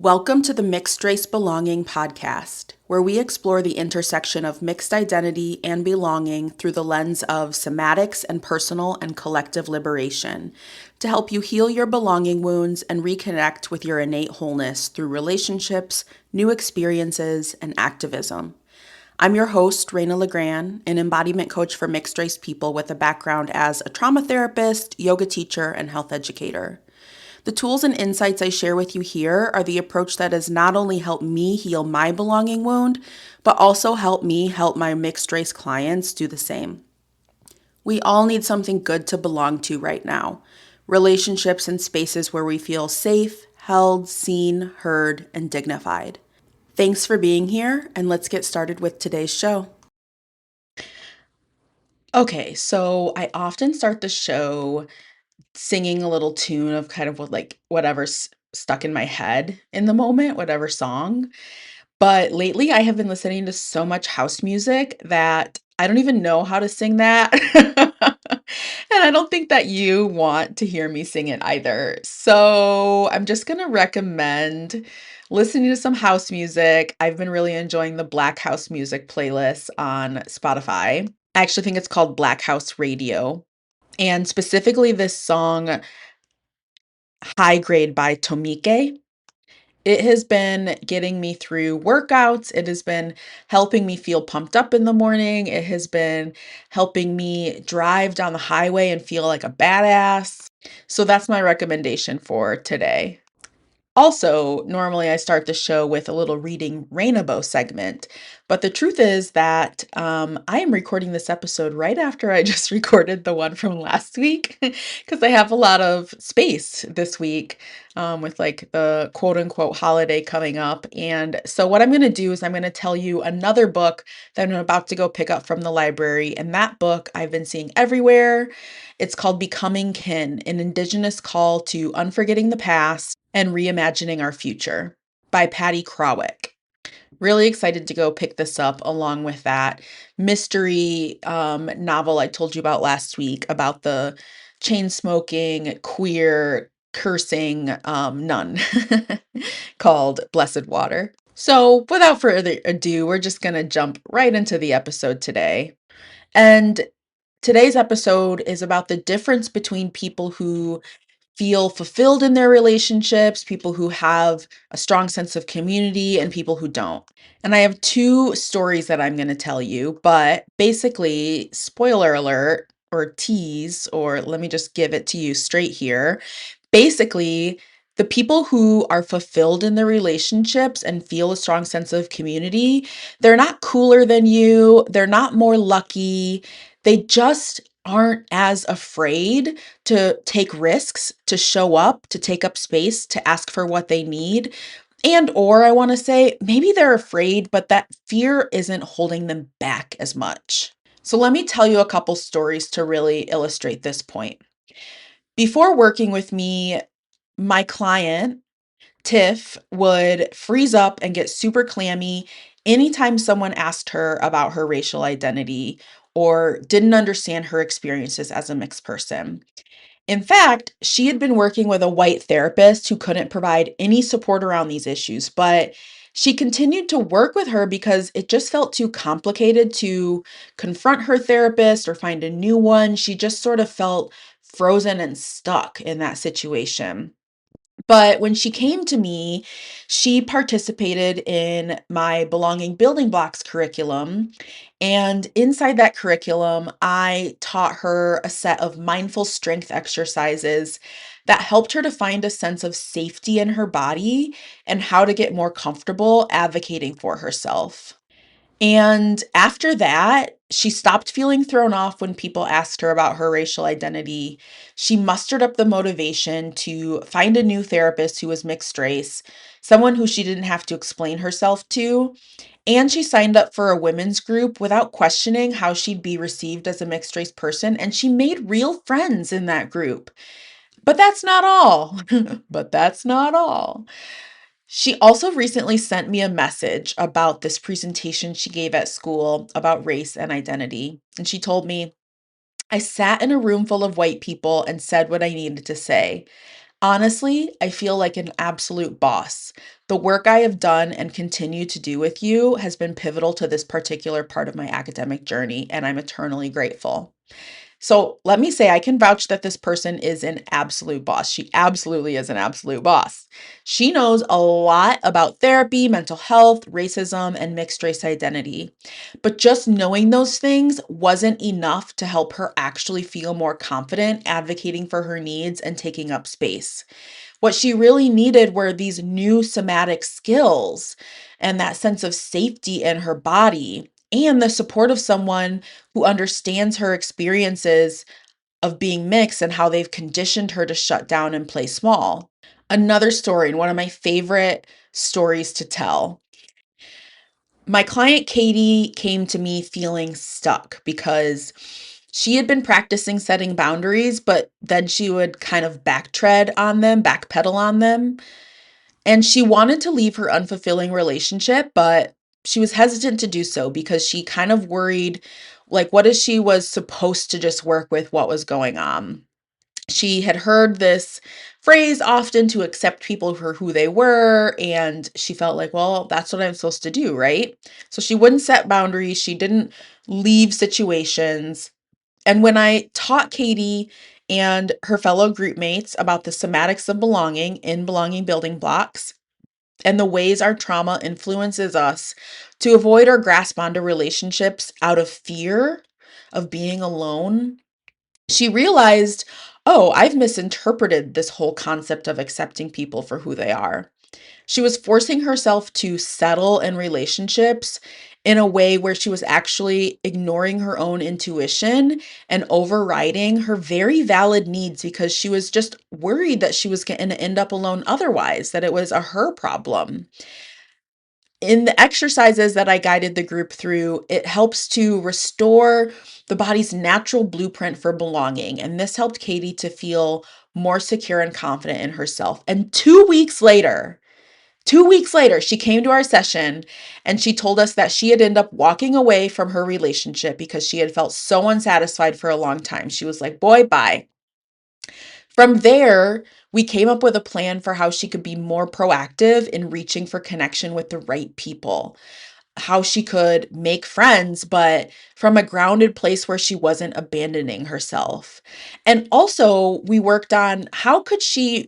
Welcome to the Mixed Race Belonging podcast, where we explore the intersection of mixed identity and belonging through the lens of somatics and personal and collective liberation to help you heal your belonging wounds and reconnect with your innate wholeness through relationships, new experiences, and activism. I'm your host, Raina LaGrand, an embodiment coach for mixed race people with a background as a trauma therapist, yoga teacher, and health educator. The tools and insights I share with you here are the approach that has not only helped me heal my belonging wound, but also helped me help my mixed race clients do the same. We all need something good to belong to right now. Relationships and spaces where we feel safe, held, seen, heard, and dignified. Thanks for being here, and let's get started with today's show. Okay, so I often start the show singing a little tune of kind of whatever's stuck in my head in the moment, whatever song. But lately I have been listening to so much house music that I don't even know how to sing that. And I don't think that you want to hear me sing it either. So I'm just going to recommend listening to some house music. I've been really enjoying the Black House music playlist on Spotify. I actually think it's called Black House Radio. And specifically this song, High Grade by Tomike. It has been getting me through workouts. It has been helping me feel pumped up in the morning. It has been helping me drive down the highway and feel like a badass. So that's my recommendation for today. Also, normally I start the show with a little reading rainbow segment, but the truth is that I am recording this episode right after I just recorded the one from last week because I have a lot of space this week with like the quote unquote holiday coming up. And so, what I'm going to do is I'm going to tell you another book that I'm about to go pick up from the library. And that book I've been seeing everywhere. It's called Becoming Kin, an Indigenous Call to Unforgetting the Past and Reimagining Our Future by Patty Krawick. Really excited to go pick this up along with that mystery novel I told you about last week about the chain smoking, queer, cursing nun called Blessed Water. So, without further ado, we're just going to jump right into the episode today. And today's episode is about the difference between people who feel fulfilled in their relationships, people who have a strong sense of community, and people who don't. And I have two stories that I'm going to tell you, but basically, spoiler alert or tease, or let me just give it to you straight here. Basically, the people who are fulfilled in their relationships and feel a strong sense of community, they're not cooler than you, they're not more lucky. They just aren't as afraid to take risks, to show up, to take up space, to ask for what they need. And or I want to say maybe they're afraid, but that fear isn't holding them back as much. So let me tell you a couple stories to really illustrate this point. Before working with me, my client, Tiff, would freeze up and get super clammy anytime someone asked her about her racial identity or didn't understand her experiences as a mixed person. In fact, she had been working with a white therapist who couldn't provide any support around these issues, but she continued to work with her because it just felt too complicated to confront her therapist or find a new one. She just sort of felt frozen and stuck in that situation. But when she came to me, she participated in my Belonging Building Blocks curriculum. And inside that curriculum, I taught her a set of mindful strength exercises that helped her to find a sense of safety in her body and how to get more comfortable advocating for herself. And after that, she stopped feeling thrown off when people asked her about her racial identity. She mustered up the motivation to find a new therapist who was mixed race, someone who she didn't have to explain herself to. And she signed up for a women's group without questioning how she'd be received as a mixed race person. And she made real friends in that group. But that's not all. But that's not all. She also recently sent me a message about this presentation she gave at school about race and identity. And she told me, I sat in a room full of white people and said what I needed to say. Honestly, I feel like an absolute boss. The work I have done and continue to do with you has been pivotal to this particular part of my academic journey, and I'm eternally grateful. So let me say, I can vouch that this person is an absolute boss. She absolutely is an absolute boss. She knows a lot about therapy, mental health, racism, and mixed race identity. But just knowing those things wasn't enough to help her actually feel more confident advocating for her needs and taking up space. What she really needed were these new somatic skills and that sense of safety in her body and the support of someone who understands her experiences of being mixed and how they've conditioned her to shut down and play small. Another story, and one of my favorite stories to tell. My client Katie came to me feeling stuck because she had been practicing setting boundaries, but then she would kind of backpedal on them. And she wanted to leave her unfulfilling relationship, but she was hesitant to do so because she kind of worried, like, what if she was supposed to just work with what was going on? She had heard this phrase often to accept people for who they were, and she felt like, well, that's what I'm supposed to do, right? So she wouldn't set boundaries, she didn't leave situations. And when I taught Katie and her fellow group mates about the somatics of belonging in belonging building blocks, and the ways our trauma influences us to avoid or grasp onto relationships out of fear of being alone, she realized, oh, I've misinterpreted this whole concept of accepting people for who they are. She was forcing herself to settle in relationships in a way where she was actually ignoring her own intuition and overriding her very valid needs because she was just worried that she was going to end up alone otherwise, that it was a her problem. In the exercises that I guided the group through, it helps to restore the body's natural blueprint for belonging. And this helped Katie to feel more secure and confident in herself. And 2 weeks later, she came to our session and she told us that she had ended up walking away from her relationship because she had felt so unsatisfied for a long time. She was like, boy, bye. From there, we came up with a plan for how she could be more proactive in reaching for connection with the right people, how she could make friends, but from a grounded place where she wasn't abandoning herself. And also, we worked on how could she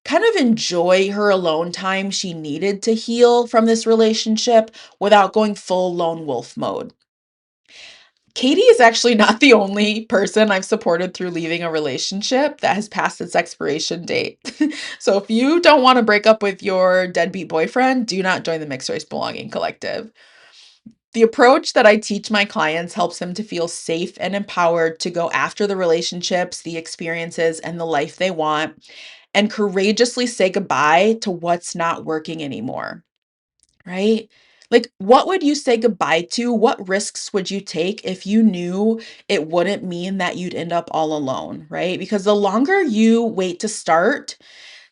kind of enjoy her alone time she needed to heal from this relationship without going full lone wolf mode. Katie is actually not the only person I've supported through leaving a relationship that has passed its expiration date. So if you don't want to break up with your deadbeat boyfriend, do not join the Mixed Race Belonging Collective. The approach that I teach my clients helps them to feel safe and empowered to go after the relationships, the experiences, and the life they want, and courageously say goodbye to what's not working anymore, right? Like, what would you say goodbye to? What risks would you take if you knew it wouldn't mean that you'd end up all alone, right? Because the longer you wait to start,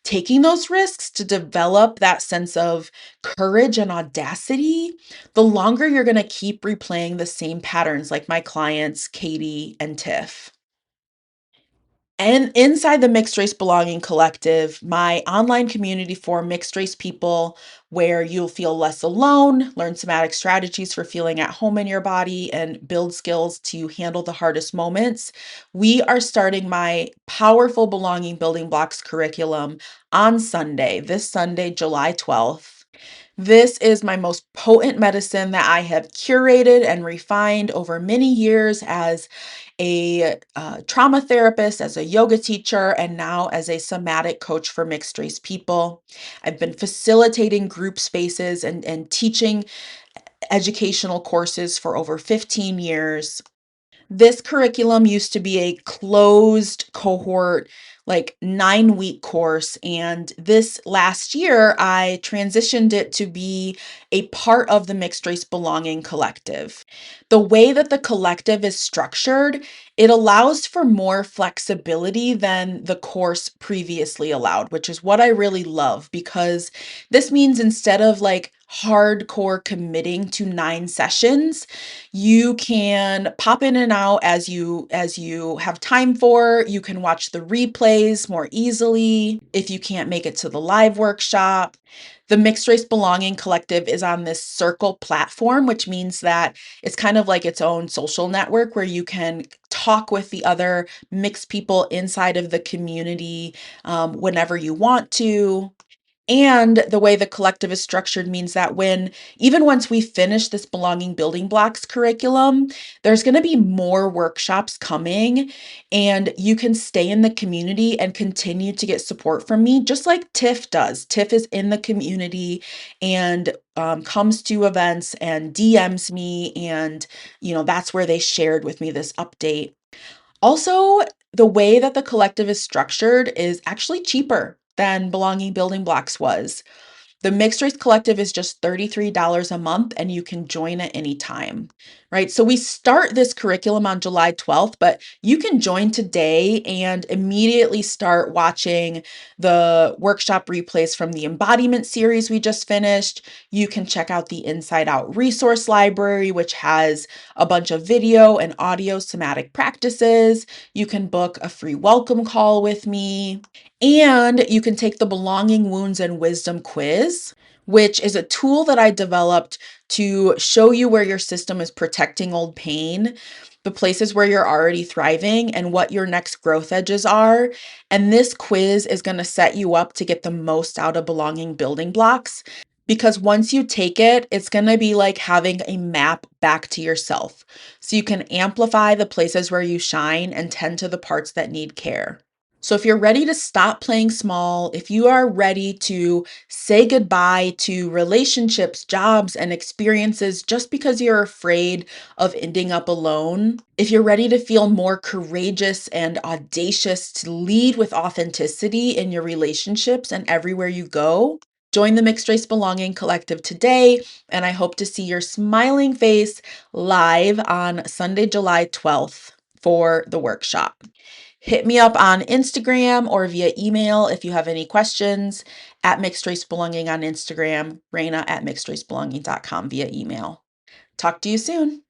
taking those risks to develop that sense of courage and audacity, the longer you're going to keep replaying the same patterns like my clients, Katie and Tiff. And inside the Mixed Race Belonging Collective, my online community for mixed race people, where you'll feel less alone, learn somatic strategies for feeling at home in your body, and build skills to handle the hardest moments, we are starting my powerful belonging building blocks curriculum on Sunday, this Sunday, July 12th. This is my most potent medicine that I have curated and refined over many years as a trauma therapist, as a yoga teacher, and now as a somatic coach for mixed race people. I've been facilitating group spaces and teaching educational courses for over 15 years. This curriculum used to be a closed cohort, like 9-week course. And this last year, I transitioned it to be a part of the Mixed Race Belonging Collective. The way that the collective is structured, it allows for more flexibility than the course previously allowed, which is what I really love because this means instead of like hardcore committing to 9 sessions. You can pop in and out as you have time for. You can watch the replays more easily if you can't make it to the live workshop. The Mixed Race Belonging Collective is on this circle platform, which means that it's kind of like its own social network where you can talk with the other mixed people inside of the community whenever you want to. And the way the collective is structured means that even once we finish this belonging building blocks curriculum, there's going to be more workshops coming, and you can stay in the community and continue to get support from me, just like Tiff does. Tiff is in the community and comes to events and DMs me, and that's where they shared with me this update. Also, the way that the collective is structured is actually cheaper than Belonging Building Blocks was. The Mixed Race Collective is just $33 a month and you can join at any time, right? So we start this curriculum on July 12th, but you can join today and immediately start watching the workshop replays from the embodiment series we just finished. You can check out the Inside Out resource library, which has a bunch of video and audio somatic practices. You can book a free welcome call with me. And you can take the Belonging Wounds and Wisdom quiz, which is a tool that I developed to show you where your system is protecting old pain, the places where you're already thriving, and what your next growth edges are. And this quiz is going to set you up to get the most out of belonging building blocks. Because once you take it, it's going to be like having a map back to yourself. So you can amplify the places where you shine and tend to the parts that need care. So if you're ready to stop playing small, if you are ready to say goodbye to relationships, jobs, and experiences just because you're afraid of ending up alone, if you're ready to feel more courageous and audacious to lead with authenticity in your relationships and everywhere you go, join the Mixed Race Belonging Collective today, and I hope to see your smiling face live on Sunday, July 12th for the workshop. Hit me up on Instagram or via email if you have any questions at Mixed Race Belonging on Instagram, Raina at mixedracebelonging.com via email. Talk to you soon.